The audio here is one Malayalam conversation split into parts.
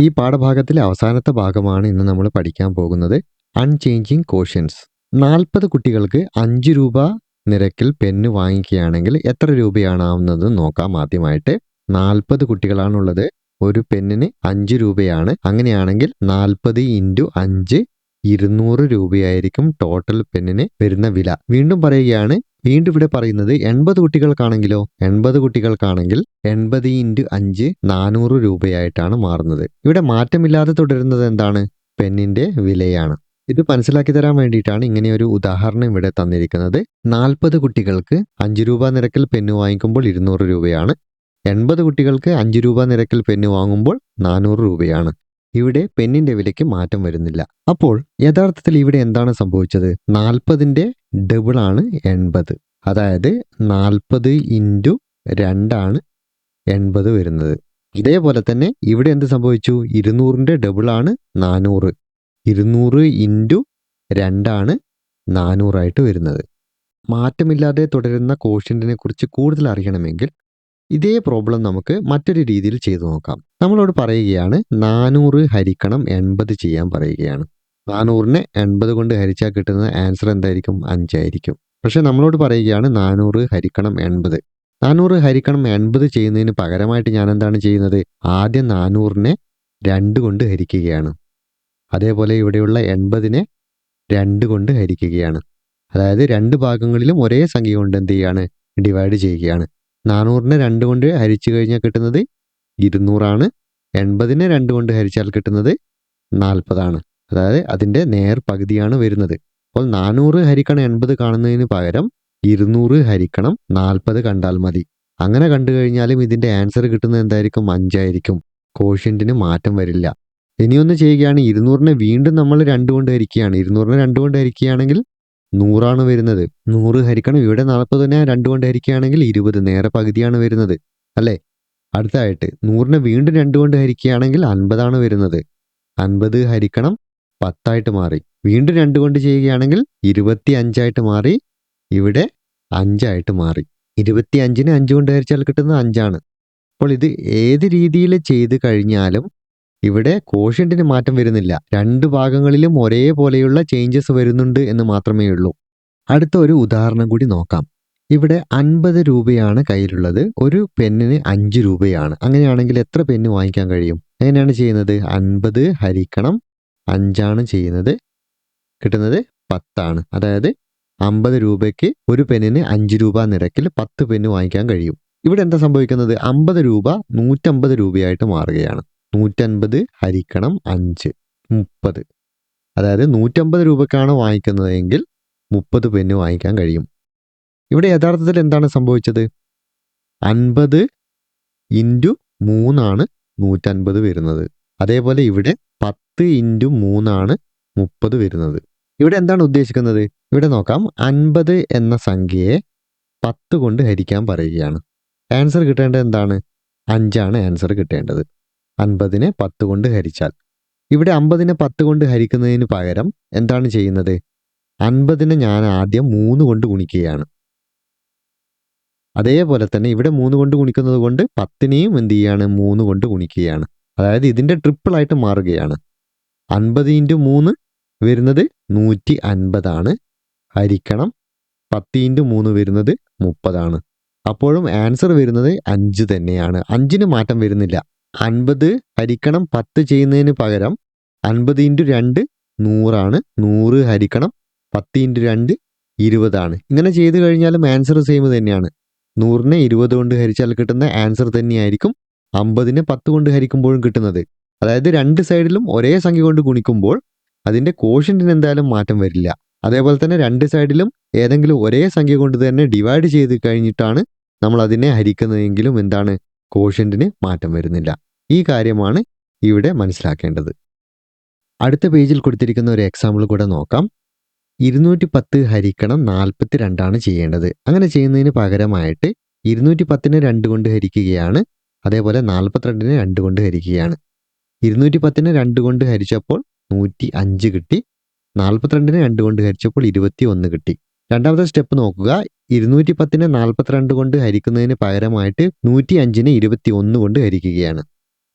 ഈ പാഠഭാഗത്തിലെ അവസാനത്തെ ഭാഗമാണ് ഇന്ന് നമ്മൾ പഠിക്കാൻ പോകുന്നത്. Unchanging quotients. 40 കുട്ടികൾക്ക് 5 രൂപ നിരക്കിൽ പെന്ന് വാങ്ങിക്കുകയാണെങ്കിൽ എത്ര രൂപയാണാവുന്നത് നോക്കാം. ആദ്യമായിട്ട് 40 കുട്ടികളാണുള്ളത്. ഒരു പെന്നിന് 5 രൂപയാണ്. അങ്ങനെയാണെങ്കിൽ 40 ഇൻറ്റു 5 200 രൂപയായിരിക്കും ടോട്ടൽ പെന്നിന് വരുന്ന വില. വീണ്ടും പറയുകയാണ്, വീണ്ടും ഇവിടെ പറയുന്നത് 80 കുട്ടികൾക്കാണെങ്കിലോ, 80 കുട്ടികൾക്കാണെങ്കിൽ 80 ഇൻറ്റു 5 400 രൂപയായിട്ടാണ് മാറുന്നത്. ഇവിടെ മാറ്റമില്ലാതെ തുടരുന്നത് എന്താണ്? പെന്നിന്റെ വിലയാണ്. ഇത് മനസ്സിലാക്കി തരാൻ വേണ്ടിയിട്ടാണ് ഇങ്ങനെ ഒരു ഉദാഹരണം ഇവിടെ തന്നിരിക്കുന്നത്. 40 കുട്ടികൾക്ക് 5 രൂപ നിരക്കിൽ പെന്ന് വാങ്ങിക്കുമ്പോൾ 200 രൂപയാണ്. 80 കുട്ടികൾക്ക് 5 രൂപ നിരക്കിൽ പെന്ന് വാങ്ങുമ്പോൾ 400 രൂപയാണ്. ഇവിടെ പെന്നിന്റെ വിലയ്ക്ക് മാറ്റം വരുന്നില്ല. അപ്പോൾ യഥാർത്ഥത്തിൽ ഇവിടെ എന്താണ് സംഭവിച്ചത്? 40ന്റെ ഡബിളാണ് 80. അതായത് 40 ഇൻറ്റു 2 80 വരുന്നത്. ഇതേപോലെ തന്നെ ഇവിടെ എന്ത് സംഭവിച്ചു? 200ന്റെ ഡബിളാണ് 400. 200 ഇൻറ്റു 2 400 വരുന്നത്. മാറ്റമില്ലാതെ തുടരുന്ന കോഷ്യന്റിനെ കുറിച്ച് കൂടുതൽ അറിയണമെങ്കിൽ ഇതേ പ്രോബ്ലം നമുക്ക് മറ്റൊരു രീതിയിൽ ചെയ്തു നോക്കാം. നമ്മളോട് പറയുകയാണ് 400 ഹരിക്കണം 80 ചെയ്യാൻ പറയുകയാണ്. 400നെ 80 കൊണ്ട് ഹരിച്ചാൽ കിട്ടുന്ന ആൻസർ എന്തായിരിക്കും? 5 ആയിരിക്കും. പക്ഷെ നമ്മളോട് പറയുകയാണ് 400 ഹരിക്കണം 80. 400 ഹരിക്കണം 80 ചെയ്യുന്നതിന് പകരമായിട്ട് ഞാൻ എന്താണ് ചെയ്യുന്നത്? ആദ്യം 400നെ 2 കൊണ്ട് ഹരിക്കുകയാണ്. അതേപോലെ ഇവിടെയുള്ള 80നെ 2 കൊണ്ട് ഹരിക്കുകയാണ്. അതായത് രണ്ട് ഭാഗങ്ങളിലും ഒരേ സംഖ്യ കൊണ്ട് എന്ത് ചെയ്യാണ്? ഡിവൈഡ് ചെയ്യുകയാണ്. 400നെ 2 കൊണ്ട് ഹരിച്ചു കഴിഞ്ഞാൽ കിട്ടുന്നത് 200 80നെ 2 കൊണ്ട് ഹരിച്ചാൽ കിട്ടുന്നത് 40. അതായത് അതിൻ്റെ നേർ പകുതിയാണ് വരുന്നത്. അപ്പോൾ 400 ഹരിക്കണം 80 കാണുന്നതിന് പകരം 200 ഹരിക്കണം 40 കണ്ടാൽ മതി. അങ്ങനെ കണ്ടു കഴിഞ്ഞാലും ഇതിൻ്റെ ആൻസർ കിട്ടുന്നത് എന്തായിരിക്കും? 5 ആയിരിക്കും. കോഷ്യന്റിന് മാറ്റം വരില്ല. ഇനിയൊന്ന് ചെയ്യുകയാണ്, 200നെ വീണ്ടും നമ്മൾ 2 കൊണ്ട് ഹരിക്കുകയാണ്. 200നെ 2 കൊണ്ട് ഹരിക്കുകയാണെങ്കിൽ 100 വരുന്നത്. 100 ഹരിക്കണം ഇവിടെ 40നെ 2 കൊണ്ട് ഹരിക്കുകയാണെങ്കിൽ 20, നേരെ പകുതിയാണ് വരുന്നത് അല്ലേ? അടുത്തായിട്ട് 100നെ വീണ്ടും 2 കൊണ്ട് ഹരിക്കുകയാണെങ്കിൽ 50 വരുന്നത്. 50 ഹരിക്കണം 10 മാറി. വീണ്ടും 2 കൊണ്ട് ചെയ്യുകയാണെങ്കിൽ 25 മാറി. ഇവിടെ 5 മാറി. 25നെ 5 കൊണ്ട് ഹരിച്ചാൽ കിട്ടുന്നത് 5. അപ്പോൾ ഇത് ഏത് രീതിയിൽ ചെയ്ത് കഴിഞ്ഞാലും ഇവിടെ കോഷ്യന്റിന് മാറ്റം വരുന്നില്ല. രണ്ട് ഭാഗങ്ങളിലും ഒരേപോലെയുള്ള ചേഞ്ചസ് വരുന്നുണ്ട് എന്ന് മാത്രമേ ഉള്ളൂ. അടുത്ത ഒരു ഉദാഹരണം കൂടി നോക്കാം. ഇവിടെ 50 രൂപയാണ് കയ്യിലുള്ളത്. ഒരു പെന്നിന് 5 രൂപയാണ്. അങ്ങനെയാണെങ്കിൽ എത്ര പെന്ന് വാങ്ങിക്കാൻ കഴിയും? എങ്ങനെയാണ് ചെയ്യുന്നത്? 50 ഹരിക്കണം 5 ചെയ്യുന്നത്. കിട്ടുന്നത് 10. അതായത് 50 രൂപയ്ക്ക് ഒരു പെന്നിന് 5 രൂപ നിരക്കിൽ 10 പെന്ന് വാങ്ങിക്കാൻ കഴിയും. ഇവിടെ എന്താ സംഭവിക്കുന്നത്? 50 രൂപ 150 രൂപയായിട്ട് മാറുകയാണ്. 150 ഹരിക്കണം 5 30. അതായത് 150 രൂപയ്ക്കാണ് വാങ്ങിക്കുന്നതെങ്കിൽ 30 പെന്ന് വാങ്ങിക്കാൻ കഴിയും. ഇവിടെ യഥാർത്ഥത്തിൽ എന്താണ് സംഭവിച്ചത്? 50 ഇൻറ്റു 3 150 വരുന്നത്. അതേപോലെ ഇവിടെ 10 ഇൻറ്റു 3 30 വരുന്നത്. ഇവിടെ എന്താണ് ഉദ്ദേശിക്കുന്നത്? ഇവിടെ നോക്കാം. 50 എന്ന സംഖ്യയെ 10 കൊണ്ട് ഹരിക്കാൻ പറയുകയാണ്. ആൻസർ കിട്ടേണ്ടത് എന്താണ്? 5 ആൻസർ കിട്ടേണ്ടത്. 50നെ 10 കൊണ്ട് ഹരിച്ചാൽ. ഇവിടെ 50നെ 10 കൊണ്ട് ഹരിക്കുന്നതിന് പകരം എന്താണ് ചെയ്യുന്നത്? 50നെ ഞാൻ ആദ്യം 3 കൊണ്ട് ഗുണിക്കുകയാണ്. അതേപോലെ തന്നെ ഇവിടെ 3 കൊണ്ട് ഗുണിക്കുന്നത് കൊണ്ട് 10നെയും എന്ത് ചെയ്യാണ്? 3 കൊണ്ട് ഗുണിക്കുകയാണ്. അതായത് ഇതിൻ്റെ ട്രിപ്പിളായിട്ട് മാറുകയാണ്. 50 ഇൻറ്റു 3 വരുന്നത് 150 ഹരിക്കണം 10 ഇൻറ്റു 3 വരുന്നത് 30. അപ്പോഴും ആൻസർ വരുന്നത് 5 തന്നെയാണ്. 5ന് മാറ്റം വരുന്നില്ല. 50 ഹരിക്കണം 10 ചെയ്യുന്നതിന് പകരം 50 ഇൻറ്റു 2 100. 100 ഹരിക്കണം 10 ഇൻറ്റു 2 20. ഇങ്ങനെ ചെയ്ത് കഴിഞ്ഞാലും ആൻസർ സെയിം തന്നെയാണ്. 100നെ 20 കൊണ്ട് ഹരിച്ചാൽ കിട്ടുന്ന ആൻസർ തന്നെയായിരിക്കും 50നെ 10 കൊണ്ട് ഹരിക്കുമ്പോഴും കിട്ടുന്നത്. അതായത് രണ്ട് സൈഡിലും ഒരേ സംഖ്യ കൊണ്ട് ഗുണിക്കുമ്പോൾ അതിൻ്റെ കോഷ്യന്റിന് എന്തായാലും മാറ്റം വരില്ല. അതേപോലെ തന്നെ രണ്ട് സൈഡിലും ഏതെങ്കിലും ഒരേ സംഖ്യ കൊണ്ട് തന്നെ ഡിവൈഡ് ചെയ്ത് കഴിഞ്ഞിട്ടാണ് നമ്മൾ അതിനെ ഹരിക്കുന്നതെങ്കിലും എന്താണ്? കോഷ്യന്റിന് മാറ്റം വരുന്നില്ല. ഈ കാര്യമാണ് ഇവിടെ മനസ്സിലാക്കേണ്ടത്. അടുത്ത പേജിൽ കൊടുത്തിരിക്കുന്ന ഒരു എക്സാമ്പിൾ കൂടെ നോക്കാം. 210 ഹരിക്കണം 42 ചെയ്യേണ്ടത്. അങ്ങനെ ചെയ്യുന്നതിന് പകരമായിട്ട് 210നെ 2 കൊണ്ട് ഹരിക്കുകയാണ്. അതേപോലെ 42നെ 2 കൊണ്ട് ഹരിക്കുകയാണ്. 210നെ 2 കൊണ്ട് ഹരിച്ചപ്പോൾ 105 കിട്ടി. 42നെ 2 കൊണ്ട് ഹരിച്ചപ്പോൾ 21 കിട്ടി. രണ്ടാമത്തെ സ്റ്റെപ്പ് നോക്കുക. 210നെ 42 കൊണ്ട് ഹരിക്കുന്നതിന് പകരമായിട്ട് 105നെ 21 കൊണ്ട് ഹരിക്കുകയാണ്.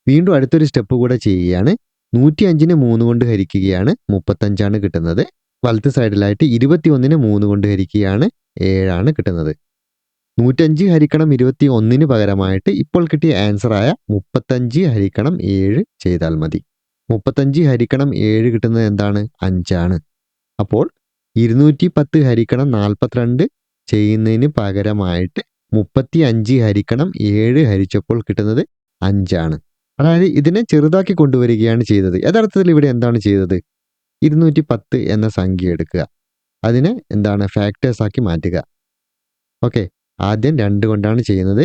വീണ്ടും അടുത്തൊരു സ്റ്റെപ്പ് കൂടെ ചെയ്യുകയാണ്. 105നെ 3 കൊണ്ട് ഹരിക്കുകയാണ്, 35 കിട്ടുന്നത്. വലത്ത് സൈഡിലായിട്ട് 21നെ 3 കൊണ്ട് ഹരിക്കുകയാണ്, 7 കിട്ടുന്നത്. 105 ഹരിക്കണം 21 പകരമായിട്ട് ഇപ്പോൾ കിട്ടിയ ആൻസറായ 35 ഹരിക്കണം 7 ചെയ്താൽ മതി. 35 ഹരിക്കണം 7 കിട്ടുന്നത് എന്താണ്? 5. അപ്പോൾ 210 ഹരിക്കണം 42 ചെയ്യുന്നതിന് പകരമായിട്ട് 35 ഹരിക്കണം 7 ഹരിച്ചപ്പോൾ കിട്ടുന്നത് 5. അതായത് ഇതിനെ ചെറുതാക്കി കൊണ്ടുവരികയാണ് ചെയ്തത്. യഥാർത്ഥത്തിൽ ഇവിടെ എന്താണ് ചെയ്തത്? 210 എന്ന സംഖ്യ എടുക്കുക, അതിനെ എന്താണ് ഫാക്ടേഴ്സ് ആക്കി മാറ്റുക. ഓക്കെ, ആദ്യം 2 കൊണ്ടാണ് ചെയ്യുന്നത്.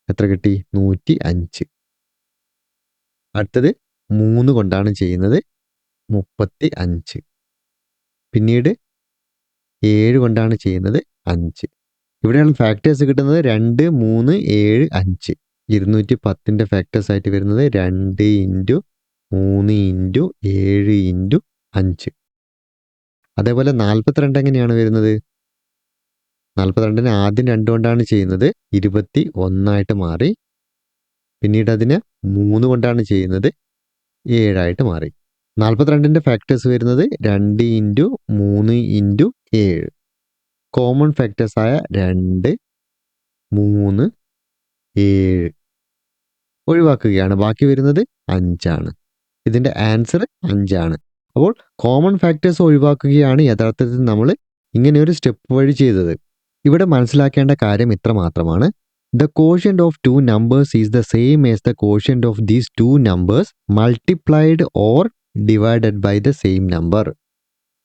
എത്ര കിട്ടി? 105. അടുത്തത് 3 കൊണ്ടാണ് ചെയ്യുന്നത്, 35. പിന്നീട് 7 കൊണ്ടാണ് ചെയ്യുന്നത്, 5. ഇവിടെയാണ് ഫാക്ടേഴ്സ് കിട്ടുന്നത് 2, 3, 7, 5. 210ന്റെ ഫാക്ടേഴ്സ് ആയിട്ട് വരുന്നത് 2 ഇൻറ്റു 3 ഇൻറ്റു 7 ഇൻറ്റു 5. അതേപോലെ 42 എങ്ങനെയാണ് വരുന്നത്? 42നെ ആദ്യം 2 കൊണ്ടാണ് ചെയ്യുന്നത്, 21 മാറി. പിന്നീട് അതിനെ 3 കൊണ്ടാണ് ചെയ്യുന്നത്, 7 മാറി. 42ന്റെ ഫാക്ടേഴ്സ് വരുന്നത് 2 ഇൻറ്റു 3 ഇൻറ്റു 7. കോമൺ ഫാക്ടേഴ്സ് ആയ 2, 3, 7 ഒഴിവാക്കുകയാണ്. ബാക്കി വരുന്നത് 5. ഇതിൻ്റെ ആൻസർ 5. അപ്പോൾ കോമൺ ഫാക്ടേഴ്സ് ഒഴിവാക്കുകയാണ് യഥാർത്ഥത്തിൽ നമ്മൾ ഇങ്ങനെ ഒരു സ്റ്റെപ്പ് വഴി ചെയ്തത്. ഇവിടെ മനസ്സിലാക്കേണ്ട കാര്യം ഇത്ര മാത്രമാണ്. The quotient of two numbers is the same as the quotient of these two numbers multiplied or divided by the same number.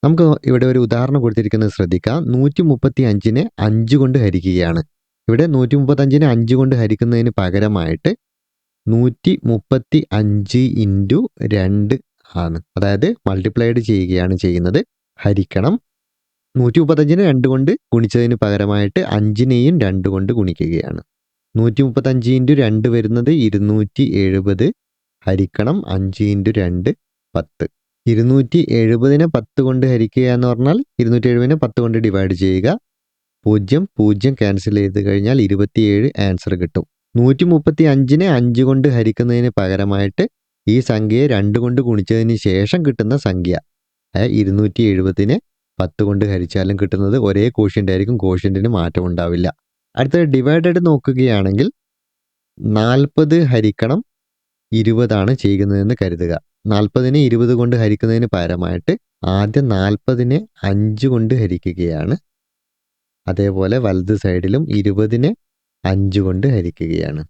നമുക്ക് ഇവിടെ ഒരു ഉദാഹരണം കൊടുത്തിരിക്കുന്നത് ശ്രദ്ധിക്കാം. 135നെ 5 കൊണ്ട് ഹരിക്കുകയാണ്. ഇവിടെ 135നെ 5 കൊണ്ട് ഹരിക്കുന്നതിന് പകരമായിട്ട് 135 ഇൻറ്റു 2 ആണ്. അതായത് മൾട്ടിപ്ലൈഡ് ചെയ്യുകയാണ് ചെയ്യുന്നത്. ഹരിക്കണം 135നെ 2 കൊണ്ട് ഗുണിച്ചതിന് പകരമായിട്ട് 5നെയും 2 കൊണ്ട് ഗുണിക്കുകയാണ്. 135 ഇൻറ്റു 2 വരുന്നത് 270. ഹരിക്കണം 5 ഇൻറ്റു 2 10. 270നെ 10 കൊണ്ട് ഹരിക്കുക എന്ന് പറഞ്ഞാൽ 270നെ 10 കൊണ്ട് ഡിവൈഡ് ചെയ്യുക. 0, 0 ക്യാൻസൽ ചെയ്ത് കഴിഞ്ഞാൽ 27 ആൻസർ കിട്ടും. 135നെ 5 കൊണ്ട് ഹരിക്കുന്നതിന് പകരമായിട്ട് ഈ സംഖ്യയെ 2 കൊണ്ട് ഗുണിച്ചതിന് ശേഷം കിട്ടുന്ന സംഖ്യ 270നെ 10 കൊണ്ട് ഹരിച്ചാലും കിട്ടുന്നത് ഒരേ കോഷ്യൻ്റ് ആയിരിക്കും. കോഷ്യൻറ്റിന് മാറ്റം ഉണ്ടാവില്ല. അടുത്തത് ഡിവൈഡഡ് നോക്കുകയാണെങ്കിൽ 40 ഹരിക്കണം 20 ചെയ്യുന്നതെന്ന് കരുതുക. 40നെ 20 കൊണ്ട് ഹരിക്കുന്നതിന് പകരമായിട്ട് ആദ്യം 40നെ 5 കൊണ്ട് ഹരിക്കുകയാണ്. അതേപോലെ വലത് സൈഡിലും 20നെ 5 കൊണ്ട് ഹരിക്കുകയാണ്.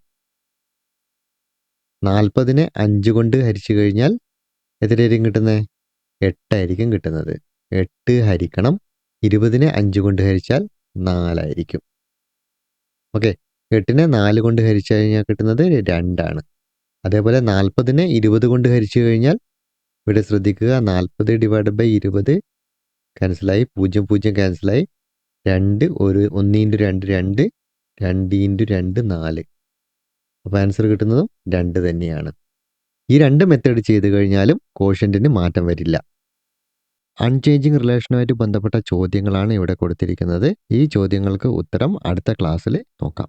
40നെ 5 കൊണ്ട് ഹരിച്ചു കഴിഞ്ഞാൽ എത്രയായിരിക്കും കിട്ടുന്നത്? 8 കിട്ടുന്നത്. 8 ഹരിക്കണം 20നെ 5 കൊണ്ട് ഹരിച്ചാൽ 4. ഓക്കെ, 8നെ 4 കൊണ്ട് ഹരിച്ചു കഴിഞ്ഞാൽ കിട്ടുന്നത് 2. അതേപോലെ 40നെ 20 കൊണ്ട് ഹരിച്ചു കഴിഞ്ഞാൽ ഇവിടെ ശ്രദ്ധിക്കുക, 40 ഡിവൈഡ് ബൈ 20 ക്യാൻസലായി, 0, 0 ക്യാൻസലായി. 2, 1 into 2 2, 2 into 2 4. അപ്പോൾ ആൻസർ കിട്ടുന്നതും 2 തന്നെയാണ്. ഈ 2 മെത്തേഡ് ചെയ്ത് കഴിഞ്ഞാലും കോഷ്യൻറ്റിന് മാറ്റം വരില്ല. അൺചേഞ്ചിങ് റിലേഷനുമായിട്ട് ബന്ധപ്പെട്ട ചോദ്യങ്ങളാണ് ഇവിടെ കൊടുത്തിരിക്കുന്നത്. ഈ ചോദ്യങ്ങൾക്ക് ഉത്തരം അടുത്ത ക്ലാസ്സിൽ നോക്കാം.